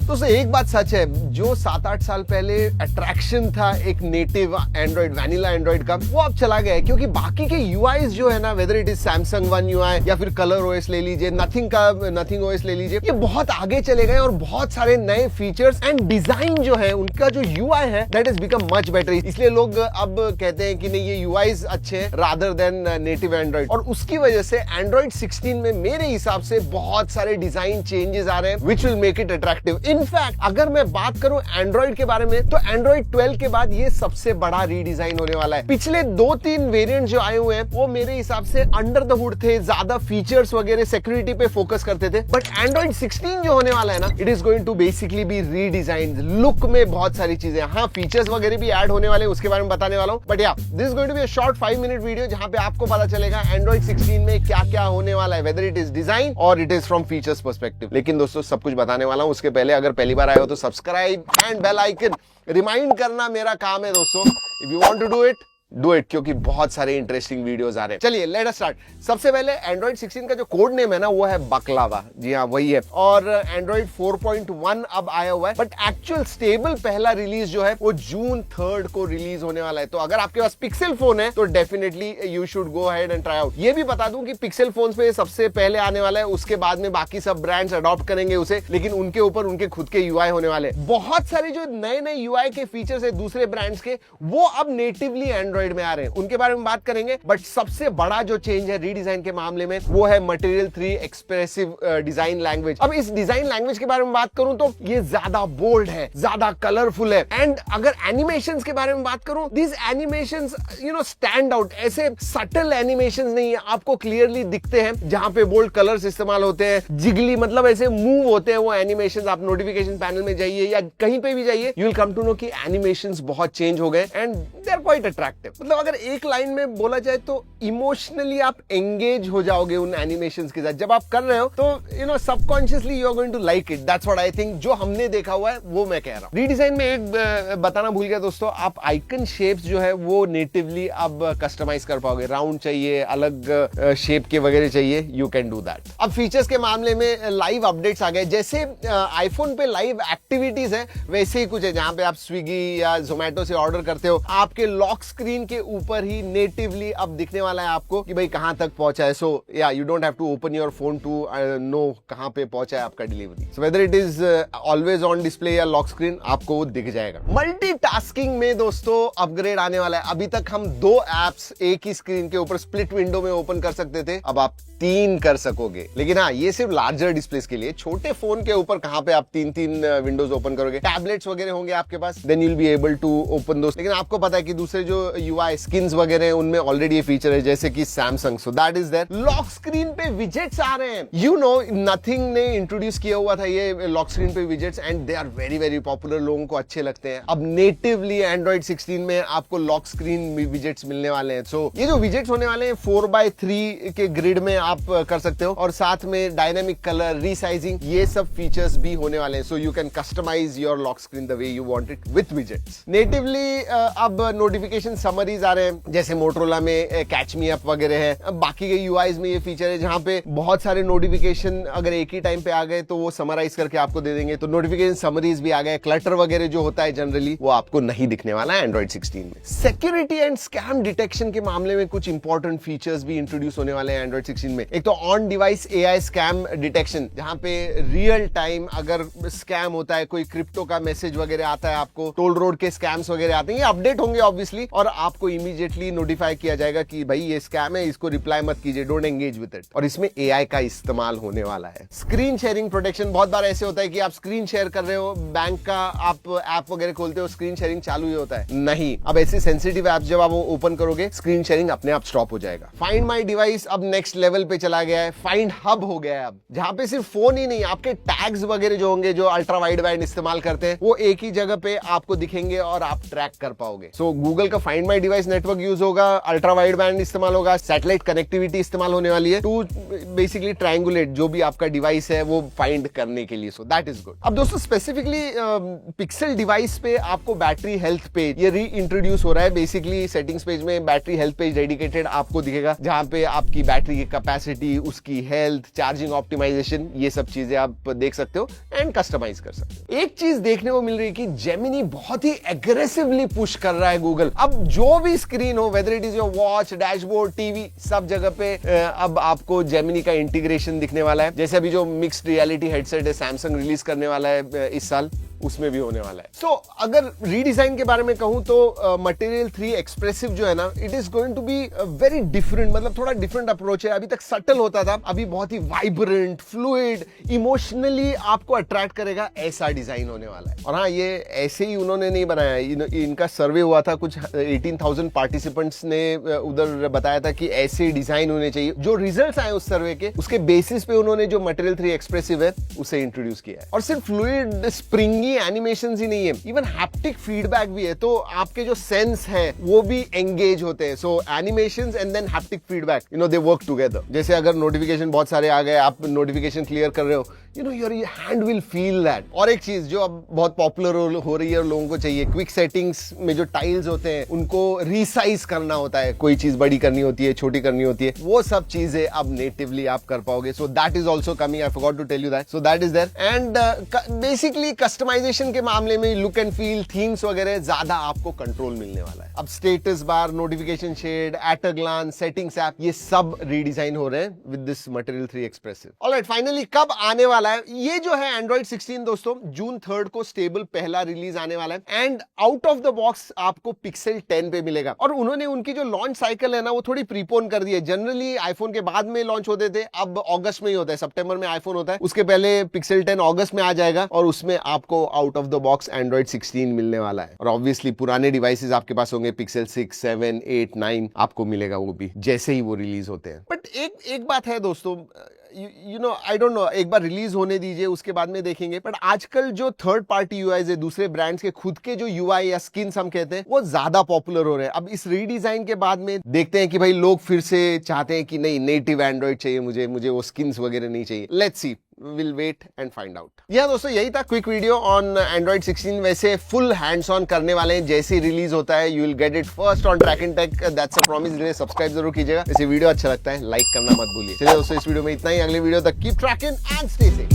दोस्तों एक बात सच है, जो 7-8 साल पहले अट्रैक्शन था एक नेटिव एंड्रॉइड, वैनिला एंड्रॉइड का, वो अब चला गया है। क्योंकि बाकी के यूआईज जो है ना, weather it is Samsung one UI या फिर कलर ओएस ले लीजिए, नथिंग ओएस ले लीजिए, ये बहुत आगे चले गए और बहुत सारे नए फीचर्स एंड डिजाइन जो है उनका, जो यूआई है that is become much better. इसलिए लोग अब कहते हैं कि नहीं, ये यूआईज अच्छे हैं रादर देन नेटिव एंड्रॉइड। और उसकी वजह से एंड्रॉइड 16 में मेरे हिसाब से बहुत सारे डिजाइन चेंजेस आ रहे हैं which will make it attractive. In fact अगर मैं बात करूं एंड्रॉइड के बारे में, तो एंड्रॉइड 12 के बाद ये सबसे बड़ा रीडिजाइन होने वाला है। पिछले 2-3 वेरिएंट जो आए हुए हैं वो मेरे हिसाब से अंडर द हुड थे, ज्यादा फीचर्स वगैरह सिक्योरिटी पे फोकस करते थे। बट एंड्रॉइड 16 जो होने वाला है ना, it is going to basically be redesign. Look में बहुत सारी चीजें, हाँ फीचर्स वगैरह भी ऐड होने वाले हैं, उसके बारे में बताने वाला हूं। But yeah this is going to be a short 5 minute video जहां पे आपको पता चलेगा एंड्रॉइड 16 में क्या क्या होने वाला है, वेदर इट इज डिजाइन और it is from features perspective. लेकिन दोस्तों सब कुछ बताने वाला हूं, उसके पहले अगर पहली बार आए हो तो subscribe and bell icon remind करना मेरा काम है दोस्तों। If you want to do it, क्योंकि बहुत सारे इंटरेस्टिंग वीडियोस आ रहे हैं। चलिए लेट अस स्टार्ट। सबसे पहले एंड्रॉइड 16 का जो कोड नेम है ना, वो है बकलावा। जी हाँ, वही है। और एंड्रॉइड 4.1 अब आया हुआ है, बट एक्चुअल स्टेबल पहला रिलीज जो है वो जून 3 को रिलीज होने वाला है। तो अगर आपके पास पिक्सल फोन है तो definitely you should go ahead and try out. ये भी बता दूं कि पिक्सल फोन पे सबसे पहले आने वाला है, उसके बाद में बाकी सब ब्रांड्स अडॉप्ट करेंगे उसे, लेकिन उनके ऊपर उनके खुद के यूआई होने वाले। बहुत सारे जो नए यूआई के फीचर्स है दूसरे ब्रांड्स के, वो अब नेटिवली एंड्रॉइड में आ रहे हैं, उनके बारे में बात करेंगे। बट सबसे बड़ा जो चेंज है रीडिजाइन के मामले में, वो है मटेरियल 3 एक्सप्रेसिव डिजाइन लैंग्वेज। अब इस डिजाइन लैंग्वेज के बारे में बात करूं तो ये ज्यादा बोल्ड है, ज्यादा कलरफुल है। एंड अगर एनिमेशंस के बारे में बात करूं, दिस एनिमेशंस स्टैंड आउट। ऐसे सटल एनिमेशंस नहीं है, आपको क्लियरली दिखते हैं, जहां पे बोल्ड कलर्स इस्तेमाल होते हैं, जिगली मतलब ऐसे मूव होते हैं वो एनिमेशंस। आप नोटिफिकेशन पैनल में जाइए या कहीं पे भी जाइए, you will come to know कि एनिमेशंस बहुत चेंज हो गए and they are quite attractive. मतलब अगर एक लाइन में बोला जाए तो इमोशनली आप एंगेज हो जाओगे उन एनिमेशंस के साथ। जब आप कर रहे हो तो subconsciously you are going to like it. That's what I think, जो हमने देखा हुआ है वो मैं कह रहा हूं। रीडिजाइन में एक बताना भूल गया दोस्तों, आप आइकन शेप्स जो है वो नेटिवली अब कस्टमाइज कर पाओगे। राउंड चाहिए, अलग शेप के वगैरह चाहिए, यू कैन डू दैट। अब फीचर्स के मामले में लाइव अपडेट्स आ गए। जैसे आईफोन पे लाइव एक्टिविटीज है, वैसे ही कुछ है। जहां पे आप स्विगी या जोमेटो से ऑर्डर करते हो, आपके लॉक स्क्रीन के ऊपर ही नेटिवली अब दिखने वाला है आपको कि भाई कहां तक पहुंचा है। So yeah you don't have to open your phone to know कहां पे पहुंचा है आपका delivery. So whether it is always on display या लॉक स्क्रीन, आपको वो दिख जाएगा। मल्टीटास्किंग में दोस्तों अपग्रेड आने वाला है। अभी तक हम 2 एप्स एक ही स्क्रीन के ऊपर स्प्लिट विंडो में ओपन कर सकते थे, अब आप 3 कर सकोगे। लेकिन हाँ, ये सिर्फ लार्जर डिस्प्लेस के लिए। छोटे फोन के ऊपर कहां पे आप 3 विंडोज ओपन करोगे। टैबलेट्स वगैरह होंगे आपके पास, then you will be able to open those. लेकिन आपको पता है कि दूसरे जो यूआई स्किन्स वगैरह उनमें ऑलरेडी ये फीचर है, जैसे कि Samsung. So that is there. Lock screen पे विजेट्स आ रहे हैं। यू नो, नथिंग ने इंट्रोड्यूस किया हुआ था ये लॉक स्क्रीन पे widgets and they are very very popular, लोगों को अच्छे लगते हैं। अब नेटिवली एंड्रॉइड 16 में आपको लॉक स्क्रीन विजेट्स मिलने वाले हैं। सो ये जो विजेट्स होने वाले हैं 4x3 के ग्रिड में आप कर सकते हो, और साथ में डायनामिक कलर, रीसाइजिंग, ये सब फीचर्स भी होने वाले हैं। So you can customize your lock screen the way you want it with widgets. Natively अब नोटिफिकेशन समरीज आ रहे हैं, जैसे मोटरोला में कैच मी अप वगैरह है। बाकी के यूआईज में ये फीचर है जहां पे बहुत सारे नोटिफिकेशन अगर एक ही टाइम पे आ गए तो वो समराइज करके आपको दे देंगे। तो नोटिफिकेशन समरीज भी आ गए। क्लटर वगैरह जो होता है जनरली, वो आपको नहीं दिखने वाला है एंड्रॉइड 16 में। सिक्योरिटी एंड स्कैम डिटेक्शन के मामले में कुछ इंपॉर्टेंट फीचर्स भी इंट्रोड्यूस होने वाले हैं एंड्रॉइड 16 में। एक तो on device AI scam detection, जहां पे रियल टाइम अगर स्कैम होता है, कोई क्रिप्टो का मैसेज वगैरह आता है आपको, टोल रोड के स्कैम्स वगैरह आते हैं, ये अपडेट होंगे ऑब्वियसली, और आपको इमीडिएटली नोटिफाई किया जाएगा कि भाई ये स्कैम है, इसको रिप्लाई मत कीजिए, डोंट एंगेज विद इट। और इसमें एआई का इस्तेमाल होने वाला है। स्क्रीन शेयरिंग प्रोटेक्शन, बहुत बार ऐसे होता है कि आप स्क्रीन शेयर कर रहे हो, बैंक का आप ऐप वगैरह खोलते हो, स्क्रीन शेयरिंग चालू ही होता है। नहीं, अब ऐसे सेंसिटिव ऐप जब आप ओपन करोगे, स्क्रीन शेयरिंग अपने आप स्टॉप हो जाएगा। फाइंड माई डिवाइस अब नेक्स्ट लेवल पे चला गया है। फाइंड हब हो गया है अब, जहां पे सिर्फ फोन ही नहीं, आपके टैग्स वगैरह जो होंगे, जो अल्ट्रा वाइड बैंड इस्तेमाल करते हैं, वो एक ही जगह पे आपको दिखेंगे और आप ट्रैक कर पाओगे। सो गूगल का find HDMI device network use होगा, अल्ट्रा वाइड बैंड इस्तेमाल होगा, सैटेलाइट कनेक्टिविटी इस्तेमाल होने वाली है टू बेसिकली ट्रायंगुलेट जो भी आपका डिवाइस है वो फाइंड करने के लिए। सो दैट इज गुड। अब दोस्तों स्पेसिफिकली पिक्सल डिवाइस पे आपको बैटरी हेल्थ पेज ये री इंट्रोड्यूस हो रहा है। बेसिकली सेटिंग्स पेज में बैटरी हेल्थ पेज डेडिकेटेड आपको दिखेगा, जहां पे आपकी बैटरी की कैपेसिटी, उसकी हेल्थ, चार्जिंग ऑप्टिमाइजेशन, ये सब चीजें आप देख सकते हो एंड कस्टमाइज कर सकते हो। एक चीज देखने को मिल रही है कि जेमिनी बहुत ही एग्रेसिवली पुश कर रहा है गूगल। अब जो भी स्क्रीन हो, weather it is your watch, dashboard, TV, सब जगह पे अब आपको जेमिनी का इंटीग्रेशन दिखने वाला है। जैसे अभी जो मिक्स्ड रियलिटी हेडसेट है सैमसंग रिलीज करने वाला है इस साल, उसमें भी होने वाला है। सो अगर रीडिजाइन के बारे में कहूं तो मटेरियल 3 एक्सप्रेसिव जो है ना, it is going to be very different, मतलब थोड़ा डिफरेंट अप्रोच है। अभी तक सटल होता था, अभी बहुत ही वाइब्रेंट, फ्लूइड, इमोशनली आपको अट्रैक्ट करेगा, ऐसा डिजाइन होने वाला है। और हाँ, ये ऐसे ही उन्होंने नहीं बनाया, इनका सर्वे हुआ था, कुछ 18,000 पार्टिसिपेंट्स ने उधर बताया था कि ऐसे डिजाइन होने चाहिए। जो रिजल्ट्स आए उस सर्वे के, उसके बेसिस पे उन्होंने जो मटेरियल 3 एक्सप्रेसिव है उसे इंट्रोड्यूस किया है। और सिर्फ फ्लूइड स्प्रिंगी एनिमेशंस ही नहीं है, इवन हैप्टिक फीडबैक भी है, तो आपके जो सेंस है वो भी एंगेज होते हैं। So animations and then haptic feedback, they work together. जैसे अगर नोटिफिकेशन बहुत सारे आ गए, आप नोटिफिकेशन क्लियर कर रहे हो, your hand will feel that. और एक चीज जो अब बहुत पॉपुलर हो रही है और लोगों को चाहिए, क्विक सेटिंग्स में जो टाइल्स होते हैं उनको रीसाइज करना होता है, कोई चीज बड़ी करनी होती है, छोटी करनी होती है, वो सब चीजें अब नेटिवली आप कर पाओगे। So that is also coming, I forgot to tell you that. So that is there. And basically customization के मामले में लुक एंड फील, थीम्स वगैरह ज्यादा आपको कंट्रोल मिलने वाला है। अब status bar, notification shade, at a glance, settings app, ये सब रीडिजाइन हो रहे हैं with this material 3 expressive. Alright, finally कब आने वाला है ये जो है एंड्रॉइड 16 दोस्तों, जून 3 को स्टेबल पहला रिलीज आने वाला है। And out of the box आपको पिक्सल 10 पे मिलेगा। और उन्होंने उनकी जो लॉन्च साइकिल है ना, वो थोड़ी प्रीपोन कर दी है। जनरली आईफोन के बाद में लॉन्च होते थे, अब अगस्त में ही होता है, सितंबर में आईफोन होता है, उसके पहले पिक्सल 10 अगस्त में आ जाएगा और उसमें आपको out of the box Android 16 मिलने वाला है। और ऑब्वियसली पुराने डिवाइसेस आपके पास होंगे, पिक्सल 6, 7, 8, 9 आपको मिलेगा वो भी जैसे ही वो रिलीज होते हैं। बट एक बात है दोस्तों, आई डोंट नो, एक बार रिलीज होने दीजिए, उसके बाद में देखेंगे। बट आजकल जो थर्ड पार्टी यूआईज है, दूसरे ब्रांड्स के खुद के जो यूआई या स्किन्स हम कहते हैं, वो ज्यादा पॉपुलर हो रहे हैं। अब इस रीडिजाइन के बाद में देखते हैं कि भाई लोग फिर से चाहते हैं कि नहीं, नेटिव एंड्रॉइड चाहिए मुझे वो स्किन्स वगैरह नहीं चाहिए। Let's see, will wait and find out. Yeah दोस्तों, यही था क्विक वीडियो ऑन एंड्रॉइड 16। वैसे फुल हैंड्स ऑन करने वाले हैं, जैसे रिलीज होता है you will get it first on Track and Tech, that's a promise. Subscribe जरूर कीजिएगा। वैसे वीडियो अच्छा लगता है लाइक करना मत भूलिए। चलिए दोस्तों, इस वीडियो में इतना ही। अगले वीडियो तक keep trekking and stay safe.